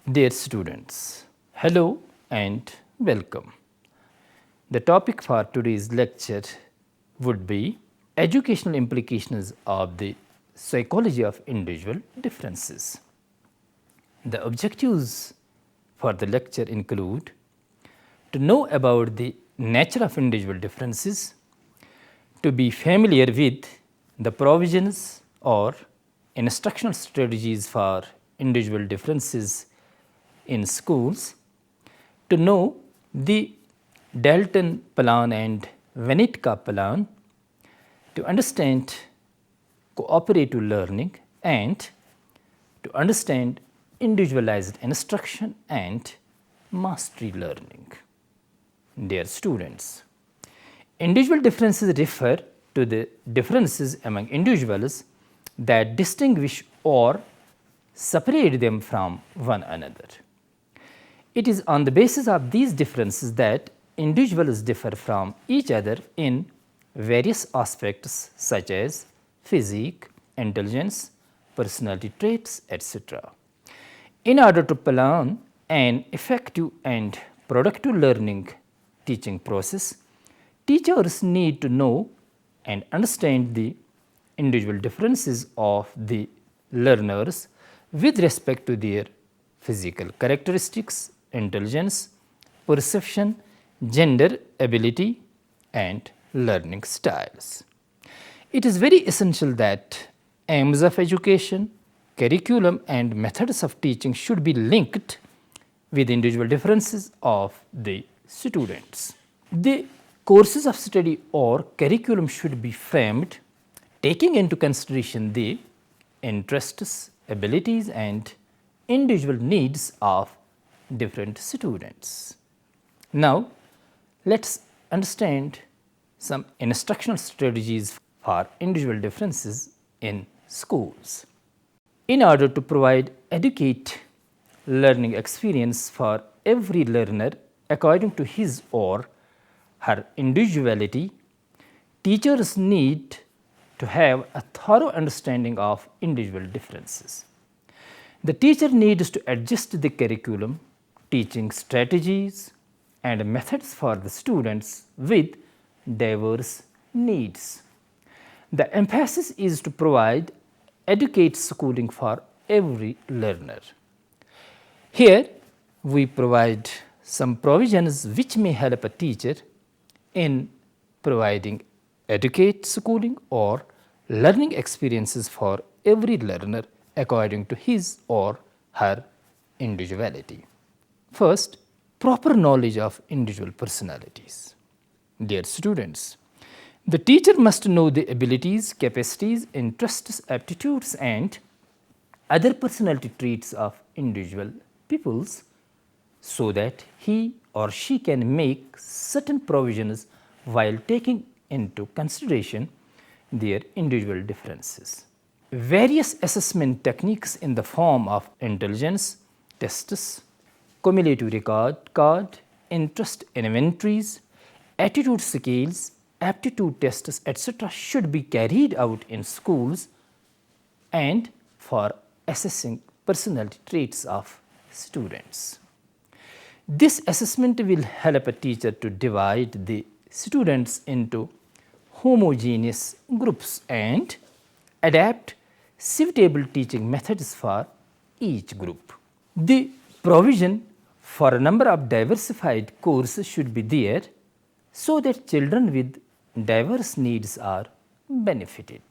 Dear students, hello and welcome. The topic for today's lecture would be educational implications of the psychology of individual differences. The objectives for the lecture include to know about the nature of individual differences, to be familiar with the provisions or instructional strategies for individual differences in schools, to know the Dalton plan and Winnicott plan, to understand cooperative learning and to understand individualized instruction and mastery learning. Dear students, individual differences refer to the differences among individuals that distinguish or separate them from one another. It is on the basis of these differences that individuals differ from each other in various aspects such as physique, intelligence, personality traits, etc. In order to plan an effective and productive learning teaching process, teachers need to know and understand the individual differences of the learners with respect to their physical characteristics, intelligence, perception, gender, ability, and learning styles. It is very essential that aims of education, curriculum, and methods of teaching should be linked with individual differences of the students. The courses of study or curriculum should be framed taking into consideration the interests, abilities, and individual needs of different students. Now, let us understand some instructional strategies for individual differences in schools. In order to provide adequate learning experience for every learner according to his or her individuality, teachers need to have a thorough understanding of individual differences. The teacher needs to adjust the curriculum, teaching strategies, and methods for the students with diverse needs. The emphasis is to provide adequate schooling for every learner. Here, we provide some provisions which may help a teacher in providing adequate schooling or learning experiences for every learner according to his or her individuality. First, proper knowledge of individual personalities. Dear students, the teacher must know the abilities, capacities, interests, aptitudes, and other personality traits of individual peoples so that he or she can make certain provisions while taking into consideration their individual differences. Various assessment techniques in the form of intelligence tests, cumulative record card, interest inventories, attitude scales, aptitude tests, etc. should be carried out in schools and for assessing personality traits of students. This assessment will help a teacher to divide the students into homogeneous groups and adapt suitable teaching methods for each group. The provision for a number of diversified courses should be there so that children with diverse needs are benefited,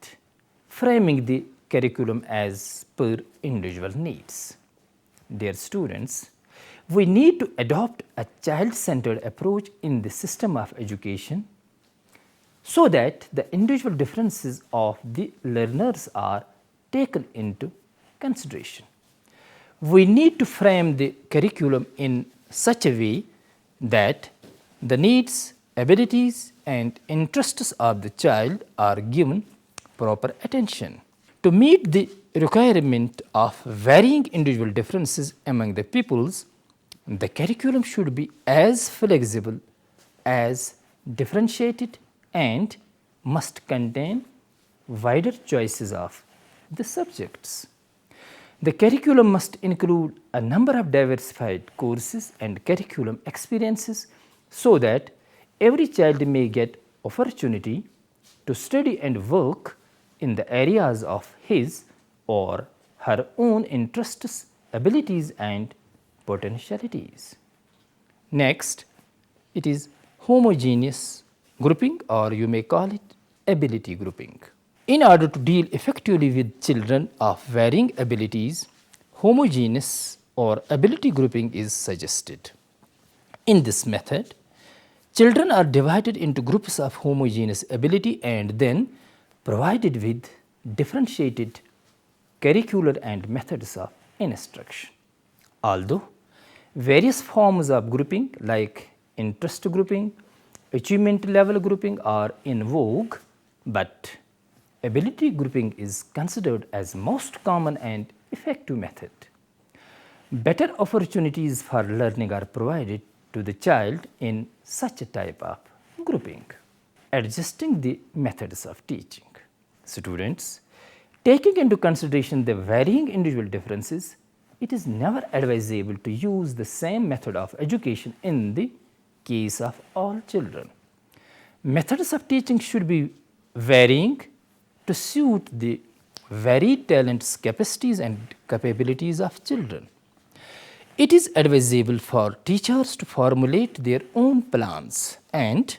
framing the curriculum as per individual needs. Dear students, we need to adopt a child-centered approach in the system of education so that the individual differences of the learners are taken into consideration. We need to frame the curriculum in such a way that the needs, abilities, and interests of the child are given proper attention. To meet the requirement of varying individual differences among the pupils, the curriculum should be as flexible as differentiated and must contain wider choices of the subjects. The curriculum must include a number of diversified courses and curriculum experiences so that every child may get opportunity to study and work in the areas of his or her own interests, abilities and potentialities. Next, it is homogeneous grouping, or you may call it ability grouping. In order to deal effectively with children of varying abilities, homogeneous or ability grouping is suggested. In this method, children are divided into groups of homogeneous ability and then provided with differentiated curricular and methods of instruction. Although various forms of grouping like interest grouping, achievement level grouping are in vogue, but ability grouping is considered as most common and effective method. Better opportunities for learning are provided to the child in such a type of grouping. Adjusting the methods of teaching. Students, taking into consideration the varying individual differences, it is never advisable to use the same method of education in the case of all children. Methods of teaching should be varying to suit the varied talents, capacities and capabilities of children. It is advisable for teachers to formulate their own plans and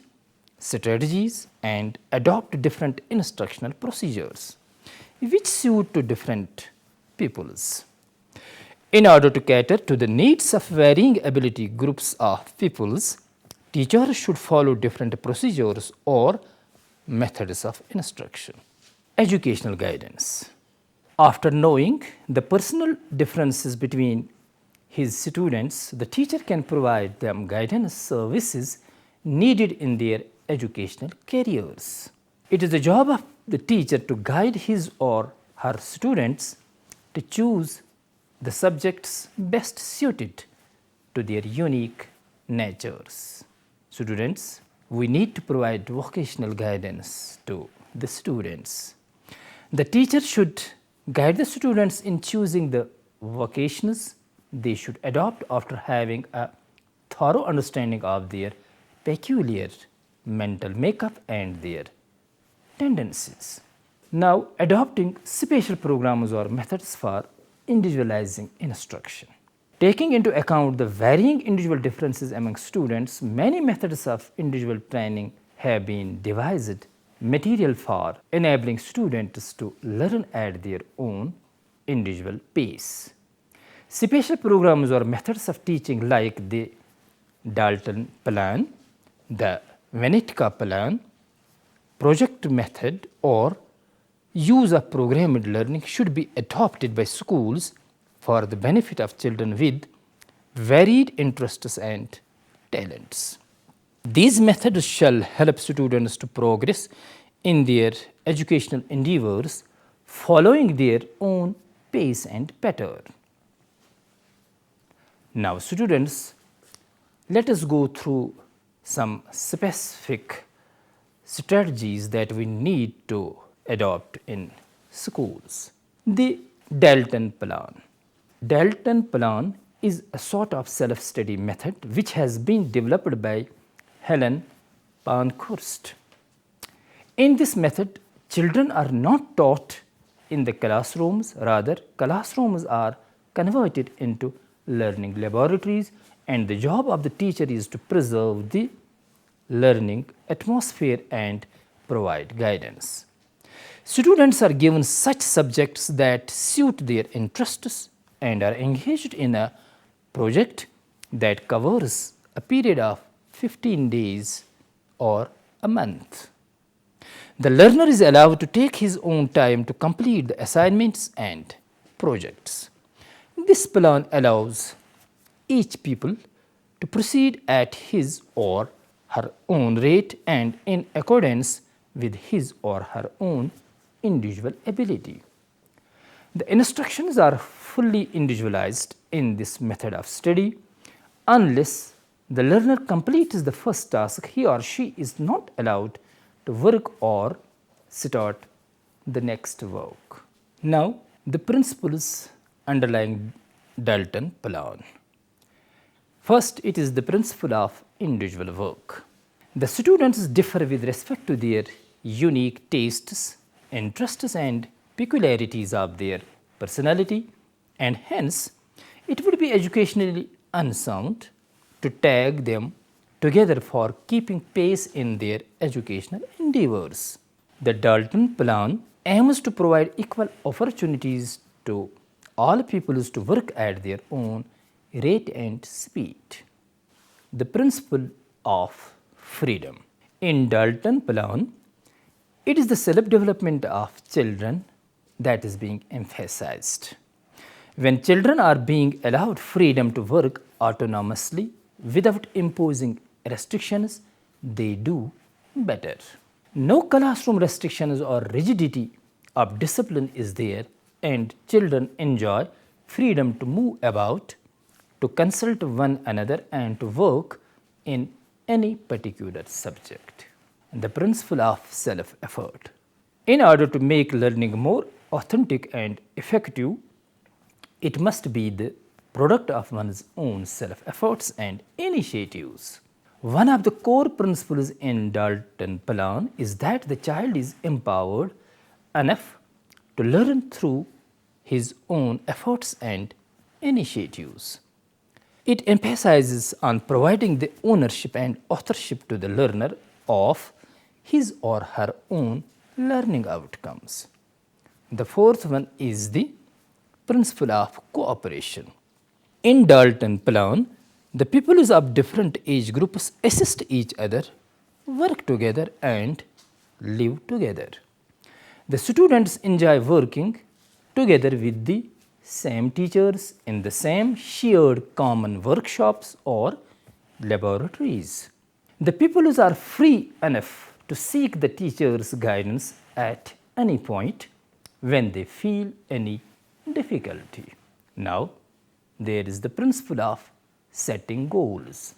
strategies and adopt different instructional procedures which suit to different pupils. In order to cater to the needs of varying ability groups of pupils, teachers should follow different procedures or methods of instruction. Educational guidance. After knowing the personal differences between his students, the teacher can provide them guidance services needed in their educational careers. It is the job of the teacher to guide his or her students to choose the subjects best suited to their unique natures. Students, we need to provide vocational guidance to the students. The teacher should guide the students in choosing the vocations they should adopt after having a thorough understanding of their peculiar mental makeup and their tendencies. Now, adopting special programs or methods for individualizing instruction. Taking into account the varying individual differences among students, many methods of individual training have been devised material for enabling students to learn at their own individual pace. Special programs or methods of teaching like the Dalton plan, the Winnetka plan, project method or use of programmed learning should be adopted by schools for the benefit of children with varied interests and talents. These methods shall help students to progress in their educational endeavors following their own pace and pattern. Now, students, let us go through some specific strategies that we need to adopt in schools. The Dalton plan. Dalton plan is a sort of self-study method which has been developed by Helen Pankhurst. In this method, children are not taught in the classrooms, rather classrooms are converted into learning laboratories, and the job of the teacher is to preserve the learning atmosphere and provide guidance. Students are given such subjects that suit their interests and are engaged in a project that covers a period of 15 days or a month. The learner is allowed to take his own time to complete the assignments and projects. This plan allows each pupil to proceed at his or her own rate and in accordance with his or her own individual ability. The instructions are fully individualized in this method of study. Unless the learner completes the first task, he or she is not allowed to work or start the next work. Now, the principles underlying Dalton plan. First, it is the principle of individual work. The students differ with respect to their unique tastes, interests, and peculiarities of their personality, and hence it would be educationally unsound to tag them together for keeping pace in their educational endeavors. The Dalton plan aims to provide equal opportunities to all pupils to work at their own rate and speed. The principle of freedom. In Dalton plan, it is the self-development of children that is being emphasized. When children are being allowed freedom to work autonomously without imposing restrictions, they do better. No classroom restrictions or rigidity of discipline is there, and children enjoy freedom to move about, to consult one another, and to work in any particular subject. The principle of self-effort. In order to make learning more authentic and effective, it must be the product of one's own self-efforts and initiatives. One of the core principles in Dalton plan is that the child is empowered enough to learn through his own efforts and initiatives. It emphasizes on providing the ownership and authorship to the learner of his or her own learning outcomes. The fourth one is the principle of cooperation. In Dalton plan, the pupils of different age groups assist each other, work together, and live together. The students enjoy working together with the same teachers in the same shared common workshops or laboratories. The pupils are free enough to seek the teacher's guidance at any point when they feel any difficulty. Now, there is the principle of setting goals.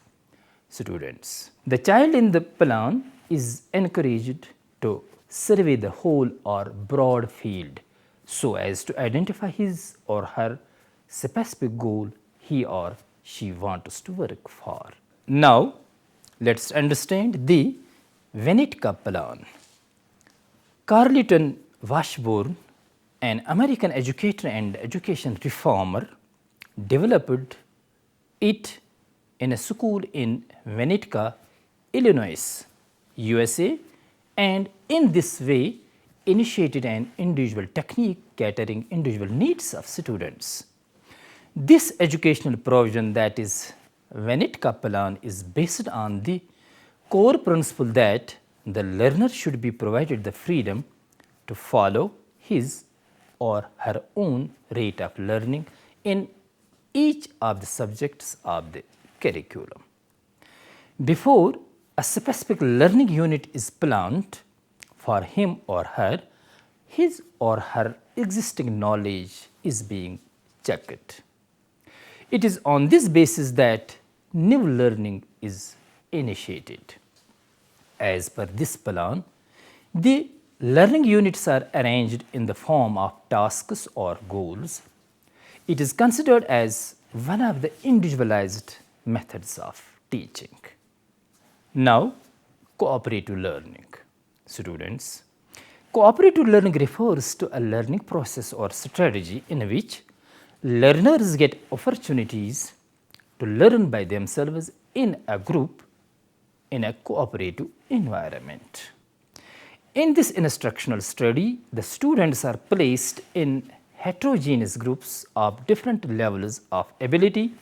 Students, the child in the plan is encouraged to survey the whole or broad field so as to identify his or her specific goal he or she wants to work for. Now, let's understand the Winnetka plan. Carleton Washburn, an American educator and education reformer, developed it in a school in Winnetka, Illinois, USA, and in this way initiated an individual technique catering individual needs of students. This educational provision, that is Winnetka plan, is based on the core principle that the learner should be provided the freedom to follow his or her own rate of learning in each of the subjects of the curriculum. Before a specific learning unit is planned for him or her, his or her existing knowledge is being checked. It is on this basis that new learning is initiated. As per this plan, the learning units are arranged in the form of tasks or goals. It is considered as one of the individualized methods of teaching. Now, cooperative learning. Students, cooperative learning refers to a learning process or strategy in which learners get opportunities to learn by themselves in a group in a cooperative environment. In this instructional study, the students are placed in heterogeneous groups of different levels of ability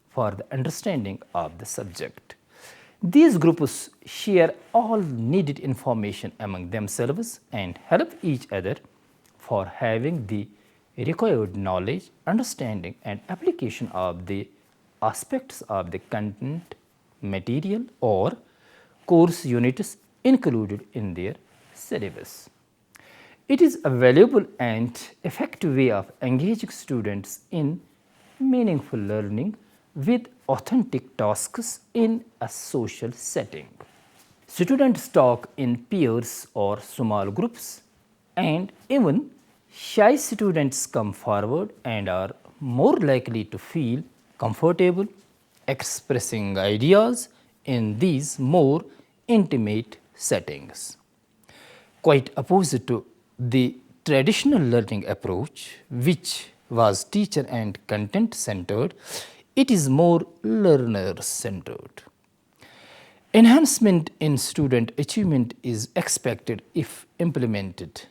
for the understanding of the subject. These groups share all needed information among themselves and help each other for having the required knowledge, understanding, and application of the aspects of the content, material, or course units included in their syllabus. It is a valuable and effective way of engaging students in meaningful learning with authentic tasks in a social setting. Students talk in peers or small groups, and even shy students come forward and are more likely to feel comfortable expressing ideas in these more intimate settings. Quite opposite to the traditional learning approach, which was teacher and content centered, it is more learner centered. Enhancement in student achievement is expected if implemented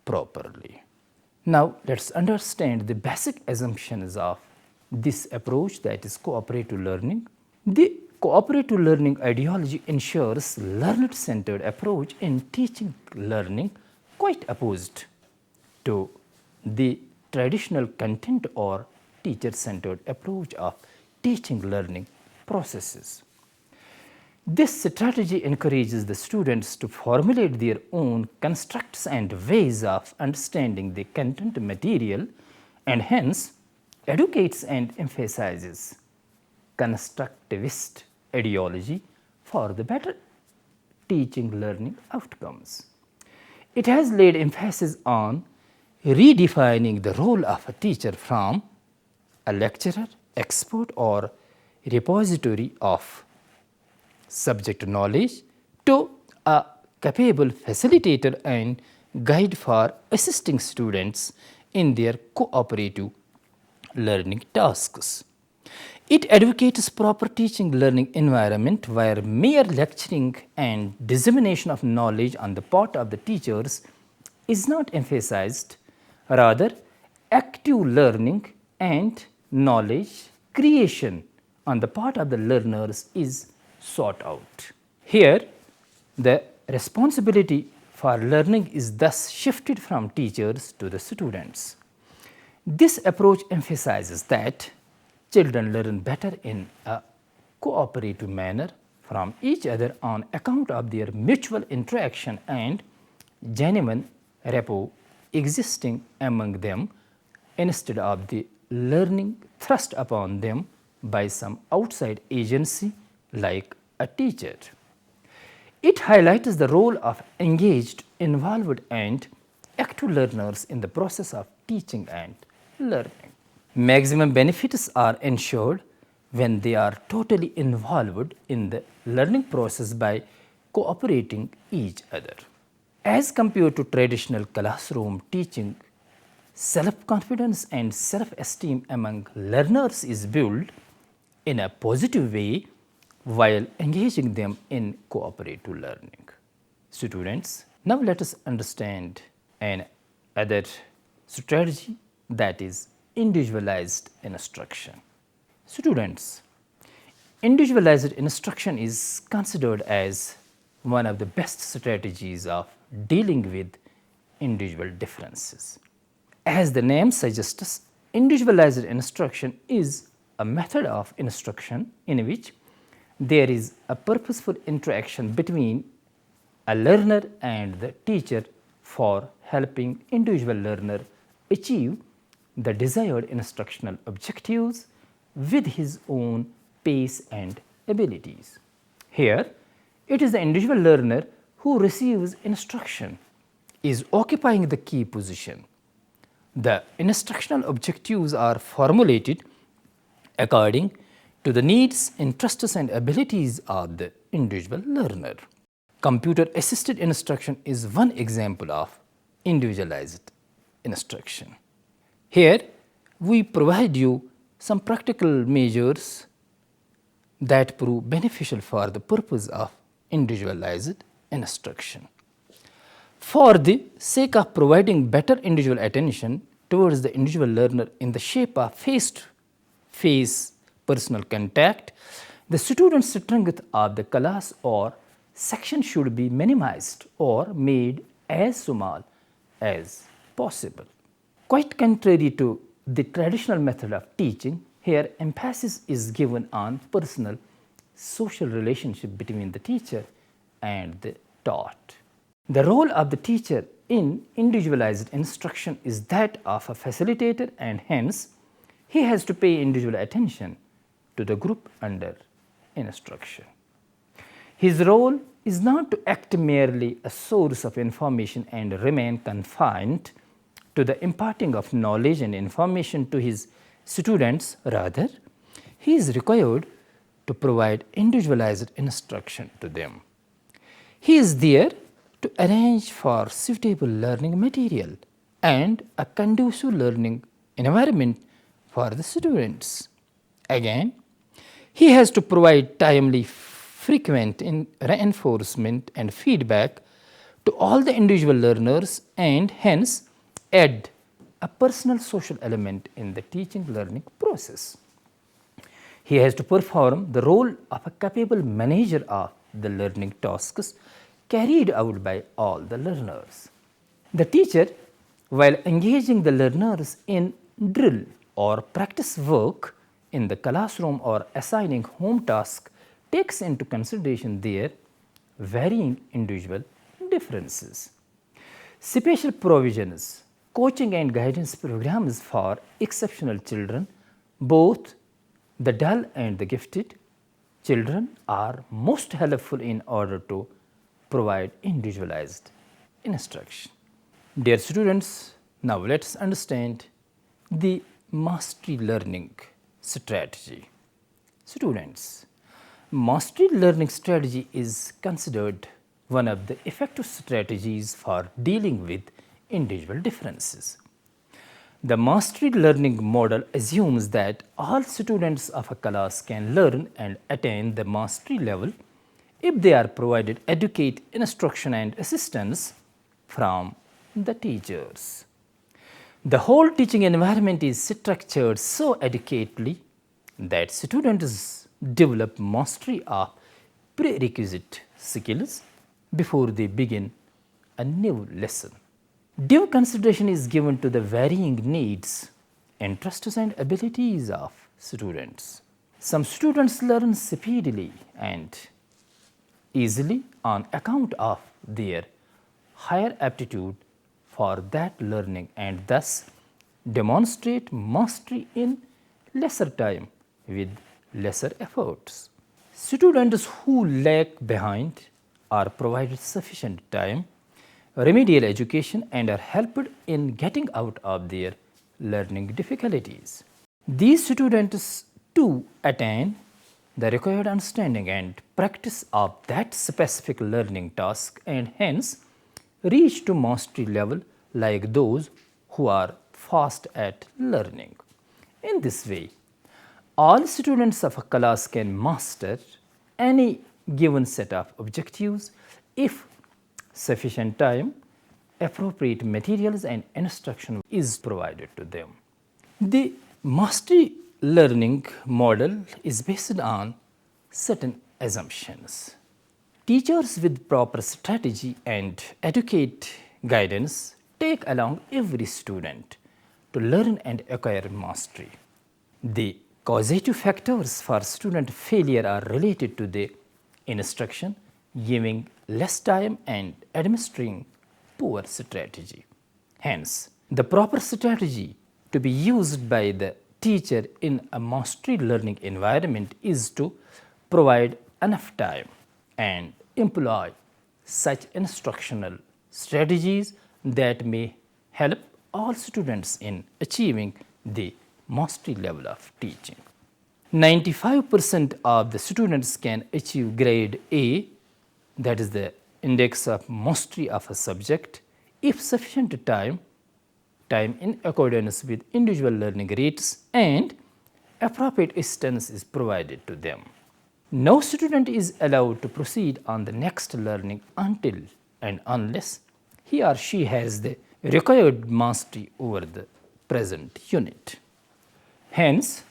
properly. Now, let us understand the basic assumptions of this approach, that is cooperative learning. The cooperative learning ideology ensures learner-centered approach in teaching learning, quite opposite to the traditional content or teacher-centered approach of teaching learning processes. This strategy encourages the students to formulate their own constructs and ways of understanding the content material, and hence educates and emphasizes constructivist ideology for the better teaching learning outcomes. It has laid emphasis on redefining the role of a teacher from a lecturer, expert, or repository of subject knowledge to a capable facilitator and guide for assisting students in their cooperative learning tasks. It advocates proper teaching learning environment where mere lecturing and dissemination of knowledge on the part of the teachers is not emphasized. Rather, active learning and knowledge creation on the part of the learners is sought out. Here, the responsibility for learning is thus shifted from teachers to the students. This approach emphasizes that children learn better in a cooperative manner from each other on account of their mutual interaction and genuine rapport existing among them, instead of the learning thrust upon them by some outside agency like a teacher. It highlights the role of engaged, involved, and active learners in the process of teaching and learning. Maximum benefits are ensured when they are totally involved in the learning process by cooperating each other. As compared to traditional classroom teaching, self-confidence and self-esteem among learners is built in a positive way while engaging them in cooperative learning. Students, now let us understand another strategy, that is individualized instruction. Students, individualized instruction is considered as one of the best strategies of dealing with individual differences. As the name suggests, individualized instruction is a method of instruction in which there is a purposeful interaction between a learner and the teacher for helping individual learner achieve the desired instructional objectives with his own pace and abilities. Here, it is the individual learner who receives instruction is occupying the key position. The instructional objectives are formulated according to the needs, interests, and abilities of the individual learner. Computer-assisted instruction is one example of individualized instruction. Here, we provide you some practical measures that prove beneficial for the purpose of individualized instruction. For the sake of providing better individual attention towards the individual learner in the shape of face-to-face personal contact, the student's strength of the class or section should be minimized or made as small as possible. Quite contrary to the traditional method of teaching, here emphasis is given on personal social relationship between the teacher and the taught. The role of the teacher in individualized instruction is that of a facilitator, and hence he has to pay individual attention to the group under instruction. His role is not to act merely a source of information and remain confined to the imparting of knowledge and information to his students. Rather, he is required to provide individualized instruction to them. He is there to arrange for suitable learning material and a conducive learning environment for the students. Again, he has to provide timely, frequent reinforcement and feedback to all the individual learners and hence add a personal social element in the teaching learning process. He has to perform the role of a capable manager of the learning tasks carried out by all the learners. The teacher, while engaging the learners in drill or practice work in the classroom or assigning home tasks, takes into consideration their varying individual differences. Special provisions, coaching and guidance programs for exceptional children, both the dull and the gifted children, are most helpful in order to provide individualized instruction. Dear students, now let us understand the mastery learning strategy. Students, mastery learning strategy is considered one of the effective strategies for dealing with individual differences. The mastery learning model assumes that all students of a class can learn and attain the mastery level if they are provided adequate instruction and assistance from the teachers. The whole teaching environment is structured so adequately that students develop mastery of prerequisite skills before they begin a new lesson. Due consideration is given to the varying needs, interests and abilities of students. Some students learn speedily and easily on account of their higher aptitude for that learning and thus demonstrate mastery in lesser time with lesser efforts. Students who lag behind are provided sufficient time, remedial education and are helped in getting out of their learning difficulties. These students too attain the required understanding and practice of that specific learning task and hence reach to mastery level like those who are fast at learning. In this way, all students of a class can master any given set of objectives if sufficient time, appropriate materials and instruction is provided to them. The mastery learning model is based on certain assumptions. Teachers with proper strategy and adequate guidance take along every student to learn and acquire mastery. The causative factors for student failure are related to the instruction, giving less time and administering poor strategy. Hence, the proper strategy to be used by the teacher in a mastery learning environment is to provide enough time and employ such instructional strategies that may help all students in achieving the mastery level of teaching. 95% of the students can achieve grade A, that is the index of mastery of a subject, if sufficient time in accordance with individual learning rates and appropriate assistance is provided to them. No student is allowed to proceed on the next learning until and unless he or she has the required mastery over the present unit. Hence,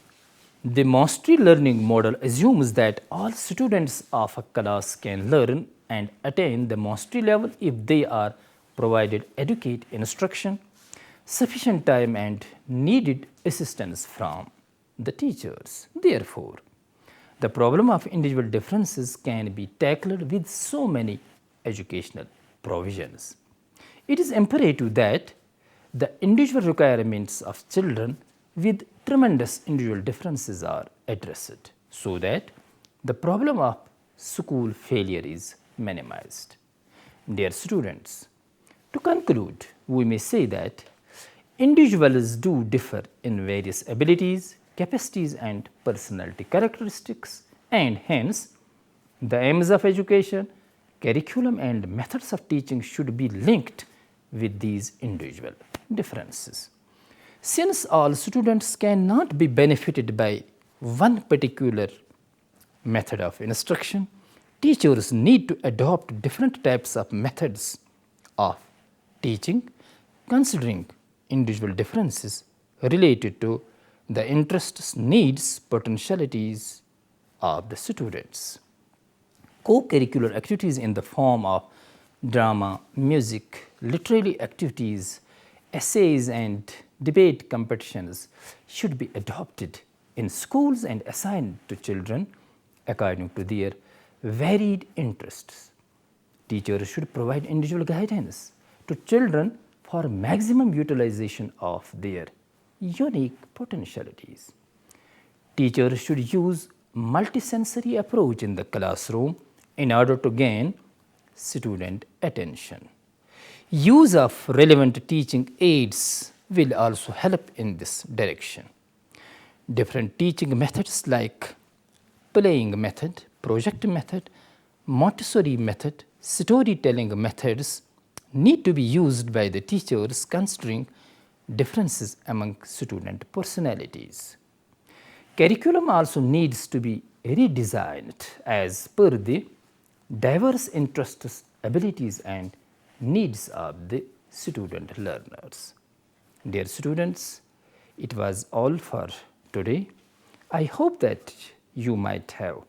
the mastery learning model assumes that all students of a class can learn and attain the mastery level if they are provided adequate instruction, sufficient time and needed assistance from the teachers. Therefore, the problem of individual differences can be tackled with so many educational provisions. It is imperative that the individual requirements of children with tremendous individual differences are addressed so that the problem of school failure is minimized. Dear students, to conclude, we may say that Individuals do differ in various abilities, capacities, and personality characteristics, and hence, the aims of education, curriculum, and methods of teaching should be linked with these individual differences. Since all students cannot be benefited by one particular method of instruction, teachers need to adopt different types of methods of teaching, considering individual differences related to the interests, needs, potentialities of the students. Co-curricular activities in the form of drama, music, literary activities, essays, and debate competitions should be adopted in schools and assigned to children according to their varied interests. Teachers should provide individual guidance to children for maximum utilization of their unique potentialities. Teachers should use multisensory approach in the classroom in order to gain student attention. Use of relevant teaching aids will also help in this direction. Different teaching methods like playing method, project method, Montessori method, storytelling methods need to be used by the teachers considering differences among student personalities. Curriculum also needs to be redesigned as per the diverse interests, abilities, and needs of the student learners. Dear students, it was all for today. I hope that you might have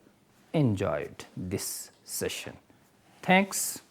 enjoyed this session. Thanks.